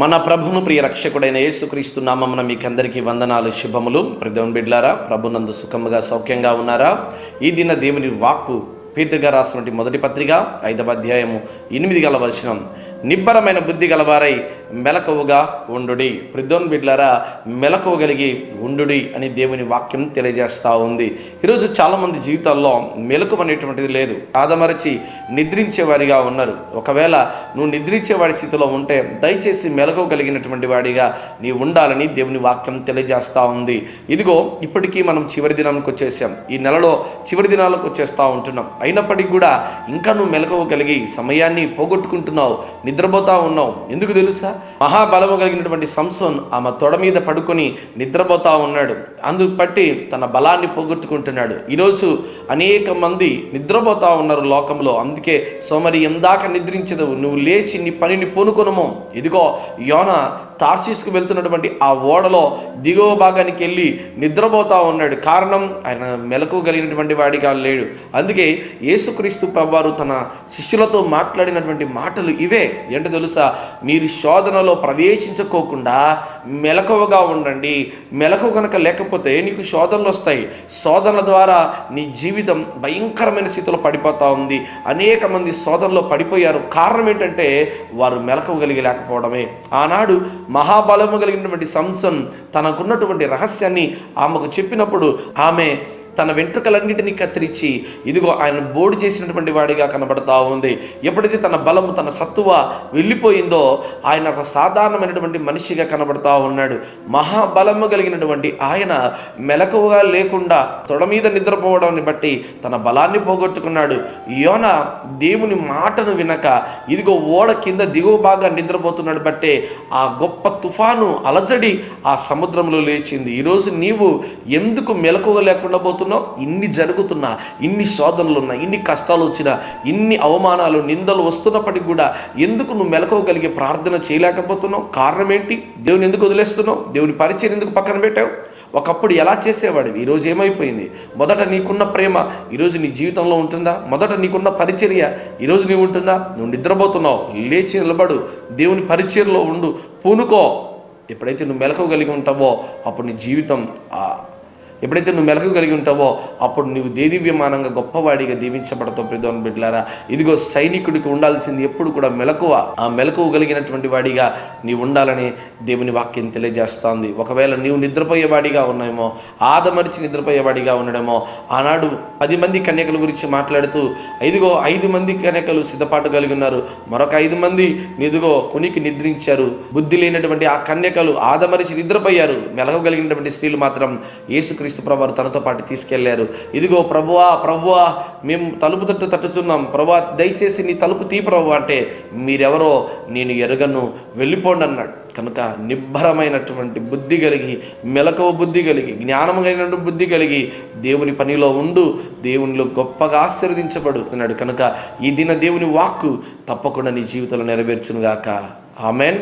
మన ప్రభును ప్రియ రక్షకుడైన యేసుక్రీస్తు నామమున మీకందరికీ వందనాలు, శుభములు. దేవుని బిడ్డలారా, ప్రభునందు సుఖముగా సౌఖ్యంగా ఉన్నారా? ఈ దిన దేవుని వాక్కు పేతురుగా రాసినటువంటి మొదటి పత్రిక 5వ అధ్యాయము 8 వచనం, నిబ్బరమైన బుద్ధి గలవారై మెలకువగా ఉండుడి. దేవుని బిడ్డలారా, మెలకువగలిగి ఉండుడి అని దేవుని వాక్యం తెలియజేస్తూ ఉంది. ఈరోజు చాలామంది జీవితాల్లో మెలకువ అనేటువంటిది లేదు, ఆదమరచి నిద్రించేవారిగా ఉన్నారు. ఒకవేళ నువ్వు నిద్రించేవాడి స్థితిలో ఉంటే దయచేసి మెలకువ కలిగినటువంటి వాడిగా నీ ఉండాలని దేవుని వాక్యం తెలియజేస్తూ ఉంది. ఇదిగో ఇప్పటికీ మనం చివరి దినానికి వచ్చేసాం, ఈ నెలలో చివరి దినాలకు వచ్చేస్తూ ఉంటున్నాం. అయినప్పటికీ కూడా ఇంకా నువ్వు మెలకువ కలిగి సమయాన్ని పోగొట్టుకుంటున్నావు, నిద్రపోతా ఉన్నావు. ఎందుకు తెలుసా? మహాబలము కలిగినటువంటి సంసోన్ ఆమె తొడ మీద పడుకొని నిద్రపోతా ఉన్నాడు, అందుకు బట్టి తన బలాన్ని పోగొట్టుకుంటున్నాడు. ఈరోజు అనేక మంది నిద్రపోతా ఉన్నారు లోకంలో. అందుకే సోమరి ఎందాక నిద్రించదు, నువ్వు లేచి నీ పనిని పూనుకొనుము. ఇదిగో యోనా తార్షీసుకు వెళ్తున్నటువంటి ఆ ఓడలో దిగువ భాగానికి వెళ్ళి నిద్రపోతా ఉన్నాడు. కారణం, ఆయన మెలకువ కలిగినటువంటి వాడిగా లేడు. అందుకే యేసుక్రీస్తు ప్రభువారు తన శిష్యులతో మాట్లాడినటువంటి మాటలు ఇవే. ఏంటో తెలుసా? మీరు శోధనలో ప్రవేశించుకోకుండా మెలకువగా ఉండండి. మెలకువ కనుక లేకపోతే నీకు శోధనలు వస్తాయి. శోధనల ద్వారా నీ జీవితం భయంకరమైన స్థితిలో పడిపోతూ ఉంది. అనేక మంది శోధనలో పడిపోయారు. కారణం ఏంటంటే వారు మెలకువ కలిగి లేకపోవడమే. ఆనాడు మహాబలము కలిగినటువంటి సంసోన్ తనకున్నటువంటి రహస్యాన్ని ఆమెకు చెప్పినప్పుడు ఆమె తన వెంట్రుకలన్నిటినీ కత్తిరించి ఇదిగో ఆయన బోడు చేసినటువంటి వాడిగా కనబడతా ఉంది. ఎప్పుడైతే తన బలము, తన సత్తువ వెళ్ళిపోయిందో ఆయన ఒక సాధారణమైనటువంటి మనిషిగా కనబడతా ఉన్నాడు. మహాబలము కలిగినటువంటి ఆయన మెలకువగా లేకుండా తొడ మీద నిద్రపోవడాన్ని బట్టి తన బలాన్ని పోగొట్టుకున్నాడు. యోనా దేవుని మాటను వినక ఇదిగో ఓడ కింద దిగువ బాగా నిద్రపోతున్నాడు. బట్టే ఆ గొప్ప తుఫాను అలజడి ఆ సముద్రంలో లేచింది. ఈరోజు నీవు ఎందుకు మెలకువ లేకుండా పోతున్నావు? ఇన్ని జరుగుతున్నా, ఇన్ని శోధనలున్నా, ఇన్ని కష్టాలు వచ్చినా, ఇన్ని అవమానాలు, నిందలు వస్తున్నప్పటికీ కూడా ఎందుకు నువ్వు మెలకువగలిగే ప్రార్థన చేయలేకపోతున్నావు? కారణం ఏంటి? దేవుని ఎందుకు వదిలేస్తున్నావు? దేవుని పరిచయం ఎందుకు పక్కన పెట్టావు? ఒకప్పుడు ఎలా చేసేవాడివి, ఈరోజు ఏమైపోయింది? మొదట నీకున్న ప్రేమ ఈరోజు నీ జీవితంలో ఉంటుందా? మొదట నీకున్న పరిచర్య ఈరోజు నీవు ఉంటుందా? నువ్వు నిద్రపోతున్నావు, లేచి నిలబడు, దేవుని పరిచర్యలో ఉండు, పూనుకో. ఎప్పుడైతే నువ్వు మెలకువ కలిగి ఉంటావో అప్పుడు నీ జీవితం ఎప్పుడైతే నువ్వు మెలకువ కలిగి ఉంటావో అప్పుడు నువ్వు దేదీవ్యమానంగా గొప్పవాడిగా దీవించబడతావు. ప్రియమైన బిడ్డలారా, ఇదిగో సైనికుడికి ఉండాల్సింది ఎప్పుడు కూడా మెలకువ. ఆ మెలకువ కలిగినటువంటి వాడిగా నీవు ఉండాలని దేవుని వాక్యం తెలియజేస్తోంది. ఒకవేళ నీవు నిద్రపోయేవాడిగా ఉన్నామో, ఆదమరిచి నిద్రపోయేవాడిగా ఉండడమో, ఆనాడు 10 మంది కన్యకల గురించి మాట్లాడుతూ ఇదిగో 5 మంది కన్యకలు సిద్ధపాటు కలిగి ఉన్నారు, మరొక 5 మంది ఇదిగో కునికి నిద్రించారు. బుద్ధి లేనటువంటి ఆ కన్యకలు ఆదమరిచి నిద్రపోయారు. మెలకువ కలిగినటువంటి స్త్రీలు మాత్రం యేసుక్రీస్తు ప్రభువారు తనతో పాటు తీసుకెళ్లారు. ఇదిగో ప్రభువా ప్రభువా మేము తలుపు తట్టుతున్నాం, ప్రభువా దయచేసి నీ తలుపు తీ ప్రభువా అంటే, మీరెవరో నేను ఎరుగను, వెళ్ళిపోండి అన్నాడు. కనుక నిబ్బరమైనటువంటి బుద్ధి కలిగి, మెలకువ బుద్ధి కలిగి, జ్ఞానము కలిగినటువంటి బుద్ధి కలిగి దేవుని పనిలో ఉండు, దేవునిలో గొప్పగా ఆశీర్వదించబడుతున్నాడు. కనుక ఈ దిన దేవుని వాక్కు తప్పకుండా నీ జీవితంలో నెరవేర్చునుగాక. ఆమెన్.